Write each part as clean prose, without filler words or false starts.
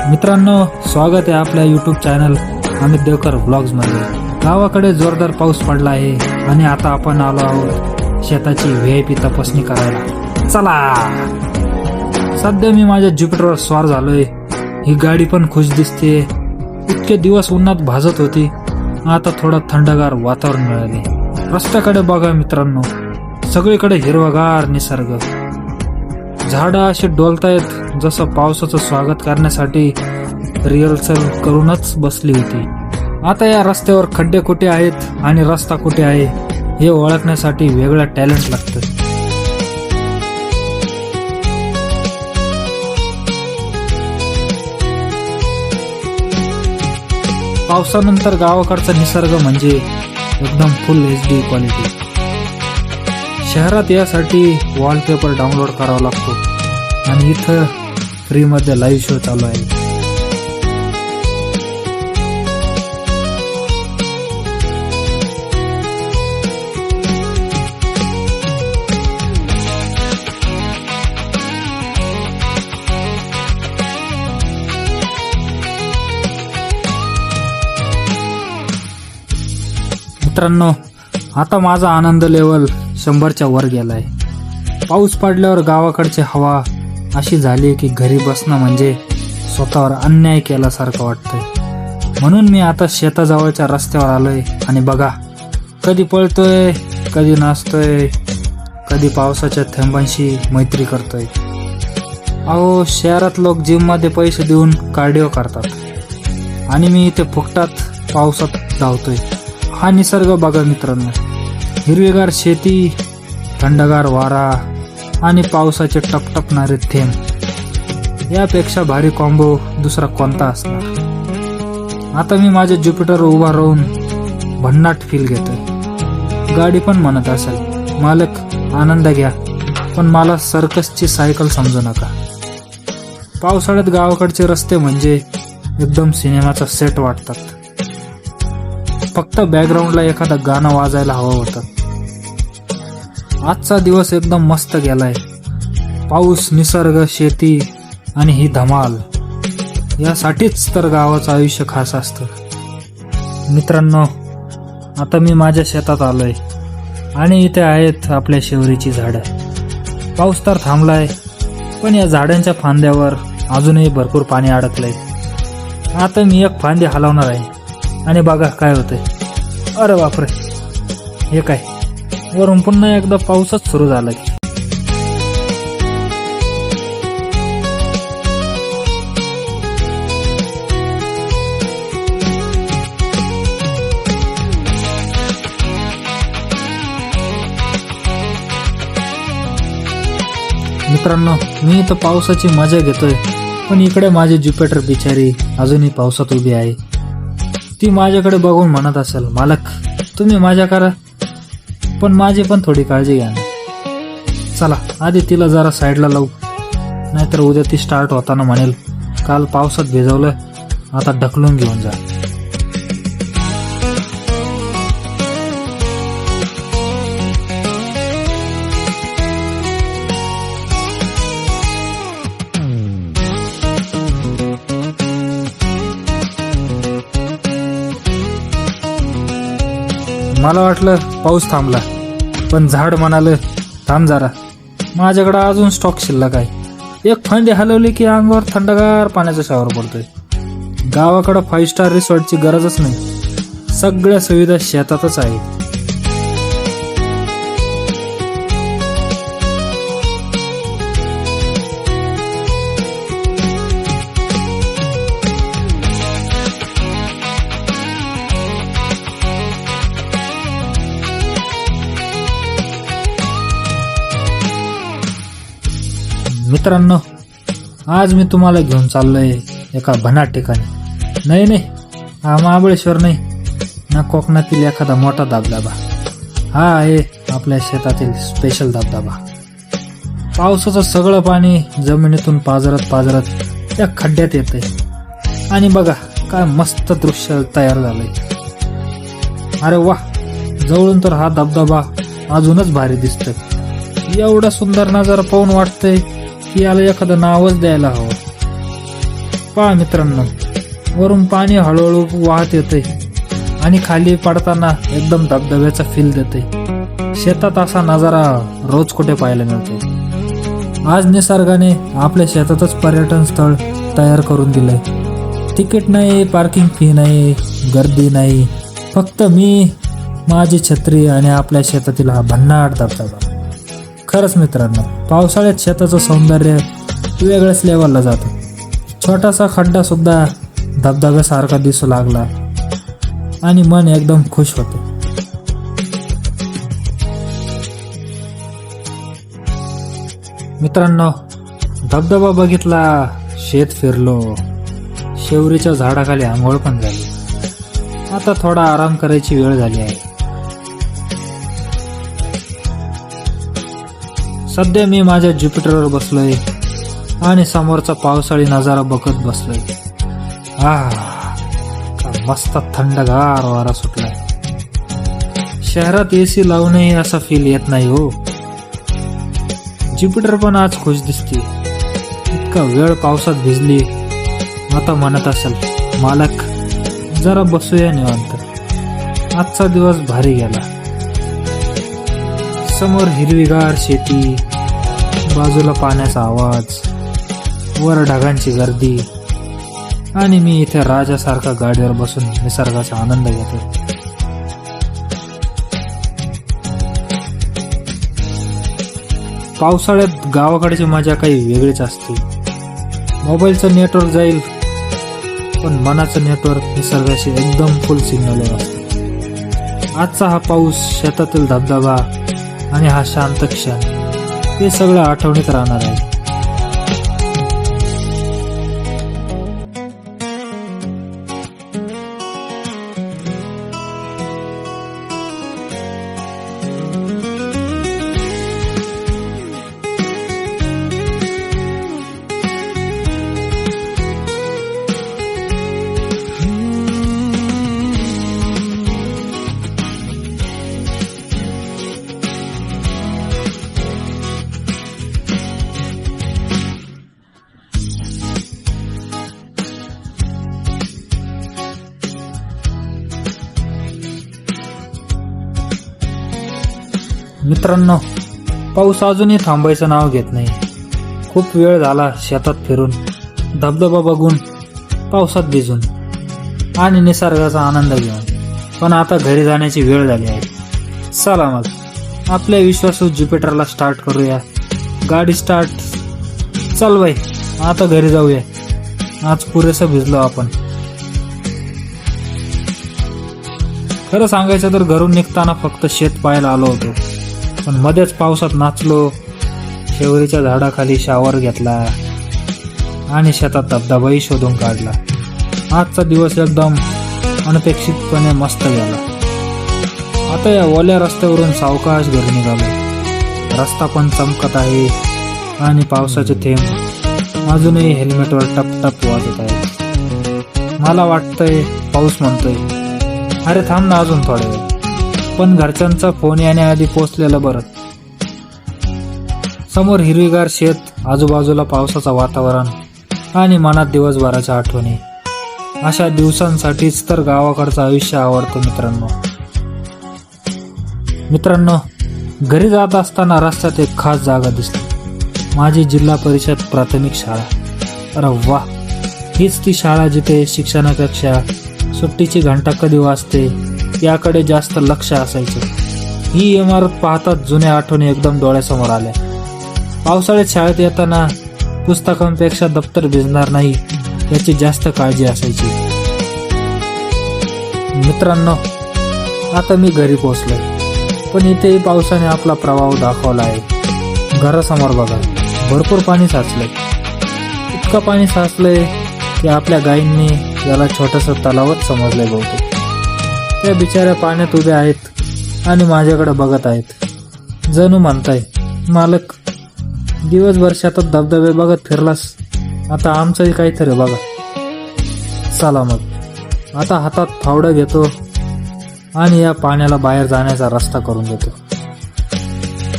मित्रांनो, स्वागत आहे आपल्या यूट्यूब चॅनल अमित देवकर व्लॉग्समध्ये। गावाकडे जोरदार पाऊस पडला आहे आणि आता आपण आलो आहोत शेताची VIP तपासणी करायला। चला, सध्या मी माझ्या ज्युपिटरवर स्वार झालोय। ही गाडी पण खुश दिसते। इतके दिवस उन्हात भाजत होती, आता थोडं थंडगार वातावरण मिळाले। रस्त्याकडे बघा मित्रांनो, सगळीकडे हिरवागार निसर्ग। झाडं अशी डोलतायत जसं पावसाचं स्वागत करण्यासाठी रिहर्सल करूनच बसली होती। आता या रस्त्यावर खड्डे कुठे आहेत आणि रस्ता कुठे आहे हे ओळखण्यासाठी वेगळं टॅलेंट लागतं। पावसानंतर गावाकडचा निसर्ग म्हणजे एकदम फुल HD क्वालिटी। शहरात यासाठी वॉलपेपर डाउनलोड करावा लागतो आणि इथं फ्रीमध्ये लाईव्ह शो चालू आहे। मित्रांनो, आता माझा आनंद लेवल 100च्या वर गेलाय। पाऊस पडल्यावर गावाकडची हवा अशी झाली की घरी बसणं म्हणजे स्वतःवर अन्याय केल्यासारखं वाटतंय। म्हणून मी आता शेताजवळच्या रस्त्यावर आलोय आणि बघा, कधी पळतोय, कधी नाचतोय, कधी पावसाच्या थेंबांशी मैत्री करतोय। अहो, शहरात लोक जिममध्ये पैसे देऊन कार्डिओ करतात आणि मी इथे फुकटात पावसात धावतोय। हा निसर्ग बघा मित्रांनो, हिरवीगार शेती, थंडगार वारा आणि पावसाचे टपटपणारे थेंब, यापेक्षा भारी कॉम्बो दुसरा कोणता असणार। आता मी माझ्या ज्युपिटर उभा राहून भन्नाट फील घेतोय। गाडी पण म्हणत असेल, मालक आनंद घ्या, पण मला सर्कसची सायकल समजू नका। पावसाळ्यात गावाकडचे रस्ते म्हणजे एकदम सिनेमाचा सेट वाटतात। फक्त बॅकग्राऊंडला एखादं गाणं वाजायला हवं होतं। आजचा दिवस एकदम मस्त गेलाय। पाऊस, निसर्ग, शेती आणि ही धमाल, यासाठीच तर गावाचं आयुष्य खास असतं। मित्रांनो, आता मी माझ्या शेतात आलोय आणि इथे आहेत आपल्या शेवरीची झाडं। पाऊस तर थांबलाय, पण या झाडांच्या फांद्यावर अजूनही भरपूर पाणी अडकलंय। आता मी एक फांदी हलवणार आहे आणि बघा काय होतंय। अरे बापरे, हे काय, वरून पुन्हा एकदा पाऊसच सुरू झाला की। मित्रांनो, मी इथं पावसाची मजा घेतोय, पण इकडे माझी ज्युपिटर बिचारी अजूनही पावसात उभी आहे। ती माझ्याकडे बघून म्हणत असेल, मालक तुम्ही मजा करा, पण माझी पण थोडी काळजी घ्या ना। चला, आधी तिला जरा साईडला लावू, नाहीतर उद्या ती स्टार्ट होताना म्हणेल, काल पावसात भिजवलं, आता ढकलून घेऊन जा। मला वाटलं पाऊस थांबला, पण झाड म्हणालं, थांब जरा, माझ्याकडे अजून स्टॉक शिल्लक आहे। एक फांदी हलवली की अंगावर थंडगार पाण्याचा शावर पडतोय। गावाकडे 5 स्टार रिसॉर्टची गरजच नाही, सगळ्या सुविधा शेतातच आहेत। मित्रांनो, आज मी तुम्हाला घेऊन चाललोय एका भन्नाट ठिकाणी। नाही, हा महाबळेश्वर नाही ना, कोकणातील एखादा मोठा धबधबा। हा आहे आपल्या शेतातील स्पेशल धबधबा। पावसाचं सगळं पाणी जमिनीतून पाजरत त्या खड्ड्यात येतंय आणि बघा काय मस्त दृश्य तयार झालंय। अरे वा, जवळून तर हा धबधबा अजूनच भारी दिसतोय। एवढा सुंदर नजारा पाहून वाटतंय की याला एखादं नावच द्यायला हवं। पहा मित्रांनो, वरून पाणी हळूहळू वाहत येते आणि खाली पडताना एकदम धबधब्याचा फील देते. शेतात असा नजारा रोज कुठे पाहायला मिळतो. आज निसर्गाने आपल्या शेतातच पर्यटन स्थळ तयार करून दिलंय. तिकीट नाही, पार्किंग फी नाही, गर्दी नाही, फक्त मी, माझी छत्री आणि आपल्या शेतातील हा भन्नाट धबधबा. खरंच मित्रांनो, पावसाळ्यात शेताचं सौंदर्य वेगळ्याच लेवलला जातं. छोटासा खड्डा सुद्धा धबधब्यासारखा दिसू लागला आणि मन एकदम खुश होते. मित्रांनो, धबधबा बघितला, शेत फिरलो, शेवरीच्या झाडाखाली आंघोळ पण झाली. आता थोडा आराम करायची वेळ झाली आहे. सध्या मी माझ्या ज्युपिटरवर बसलोय आणि समोरचा पावसाळी नजारा बघत बसलोय. मस्त थंडगार वारा सुटलाय. शहरात एसी लावूनही असा फील येत नाही हो. ज्युपिटर पण आज खुश दिसते. इतका वेळ पावसात भिजली, आता म्हणत असेल, मालक जरा बसूया निवांत. आजचा दिवस भारी गेला. समोर हिरवीगार शेती, बाजूला पाण्याचा आवाज, वर ढगांची गर्दी आणि मी इथे राजासारखा गाडीवर बसून निसर्गाचा आनंद घेतो. पावसाळ्यात गावाकडची मजा काही वेगळीच असते. मोबाईलचं नेटवर्क जाईल, पण मनाचं नेटवर्क निसर्गाशी एकदम फुल सिग्नल असतं. आजचा हा पाऊस, शेतातील धबधबा आणि हा शांत क्षण, हे सगळं आठवणीत राहणार आहे. मित्रांनो, पाऊस अजूनही थांबायचं नाव घेत नाही. खूप वेळ झाला शेतात फिरून, धबधबा बघून, पावसात भिजून आणि निसर्गाचा आनंद घेऊन. पण आता घरी जाण्याची वेळ झाली आहे. चला मग आपल्या विश्वासू ज्युपिटरला स्टार्ट करूया. गाडी स्टार्ट. चल बाई, आता घरी जाऊया. आज पुरेसं भिजलो आपण. खरं सांगायचं तर घरून निघताना फक्त शेत पाहायला आलो होतो, पण मध्येच पावसात नाचलो, शेवरीच्या झाडाखाली शावर घेतला आणि शेतात धबधबाही शोधून काढला. आजचा दिवस एकदम अनपेक्षितपणे मस्त गेला. आता या ओल्या रस्त्यावरून सावकाश घरी निघालो. रस्ता पण चमकत आहे आणि पावसाचे थेंब अजूनही हेल्मेटवर टपटप वाजत आहेत. मला वाटतंय पाऊस म्हणतोय, अरे थांब ना अजून थोडा वेळ. पण घरच्यांचा फोन येण्याआधी पोचलेलं बरं. समोर हिरवीगार शेत, आजूबाजूला पावसाचं वातावरण आणि मनात दिवसभराच्या आठवणी. अशा दिवसांसाठीच तर गावाकडचं आयुष्य आवडतं मित्रांनो, घरी जात असताना रस्त्यात एक खास जागा दिसली. माझी जिल्हा परिषद प्राथमिक शाळा. अरे वा, हीच ती शाळा जिथे शिक्षणापेक्षा सुट्टीची घंटा कधी वाजते याकडे जास्त लक्ष असायचं. ही इमारत पाहताच जुन्या आठवणी एकदम डोळ्यासमोर आल्या. पावसाळ्यात शाळेत येताना पुस्तकांपेक्षा दप्तर भिजणार नाही याची जास्त काळजी असायची. मित्रांनो, आता मी घरी पोहोचलोय, पण इथेही पावसाने आपला प्रभाव दाखवला आहे. घरासमोर बघा, भरपूर पाणी साचलंय. इतकं पाणी साचलंय की आपल्या गायींनी याला छोटंसं तलावच समजलंय बहुतेक. त्या बिचाऱ्या पाण्यात उभ्या आहेत आणि माझ्याकडे बघत आहेत. जणू म्हणताय, मालक दिवसभर शेतात धबधबे बघत फिरलास, आता आमचंही काहीतरी बघा. चला मग, आता हातात फावडं घेतो आणि या पाण्याला बाहेर जाण्याचा रस्ता करून देतो.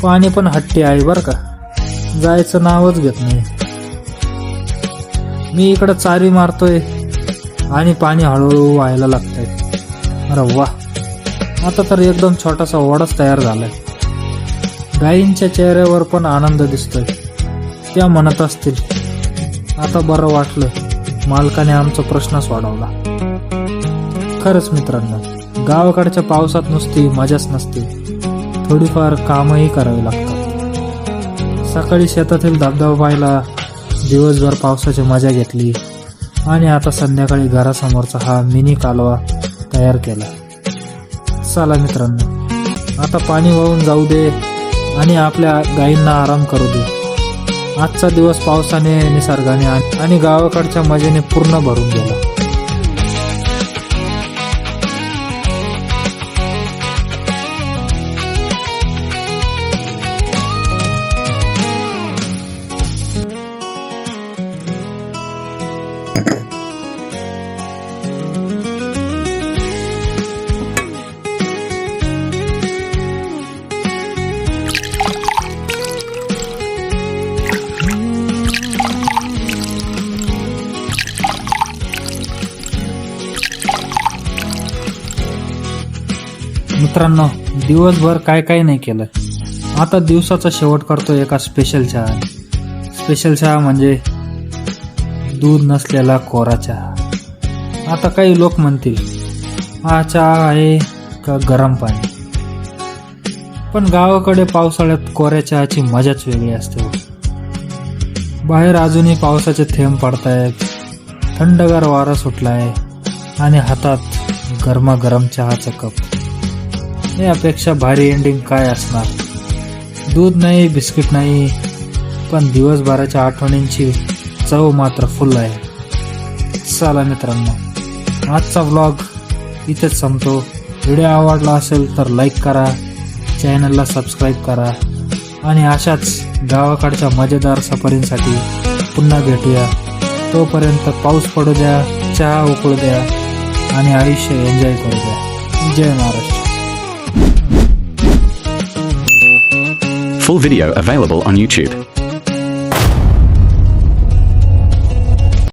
पाणी पण हट्टी आहे बरं का, जायचं नावच घेत नाही. मी इकडं चारी मारतोय आणि पाणी हळूहळू व्हायला लागतंय. अरे वा, आता तर एकदम छोटासा ओढाच तयार झालाय. गायींच्या चेहऱ्यावर पण आनंद दिसतोय. त्या म्हणत असतील, आता बरं वाटलं, मालकाने आमचा प्रश्न सोडवला. खरंच मित्रांनो, गावाकडच्या पावसात नुसती मजाच नसते, थोडीफार कामही करावी लागतात. सकाळी शेतातील धबधबा पाहिला, दिवसभर पावसाची मजा घेतली आणि आता संध्याकाळी घरासमोरचा हा मिनी कालवा तयार केला. चला मित्रांनो, आता पाणी वाहून जाऊ दे आणि आपल्या गायींना आराम करू दे. आजचा दिवस पावसाने, निसर्गाने आणि गावाकडच्या मजेने पूर्ण भरून गेला. मित्रांनो, दिवसभर काय नाही केलं. आता दिवसाचा शेवट करतो एका स्पेशल चहा. स्पेशल चहा म्हणजे दूध नसलेला कोरा चहा. आता काही लोक म्हणतील, हा चहा आहे का गरम पाणी? पण गावाकडे पावसाळ्यात कोऱ्या चहाची मजाच वेगळी असते. बाहेर अजूनही पावसाचे थेंब पडतायत, थंडगार वारा सुटलाय आणि हातात गरमागरम चहाचा कप. यापेक्षा भारी एंडिंग काय असणार? दूध नाही, बिस्किट नाही, पण दिवसभराच्या आठवणींची चव मात्र फुल आहे. चला मित्रांनो, आजचा व्लॉग इथेच संपतो. व्हिडिओ आवडला असेल तर लाईक करा, चॅनलला सबस्क्राईब करा आणि अशाच गावाकडच्या मजेदार सफरींसाठी पुन्हा भेटूया. तोपर्यंत पाऊस पडू द्या, चहा उकळू द्या आणि आयुष्य एन्जॉय करू द्या. जय Maharashtra. Full video available on YouTube.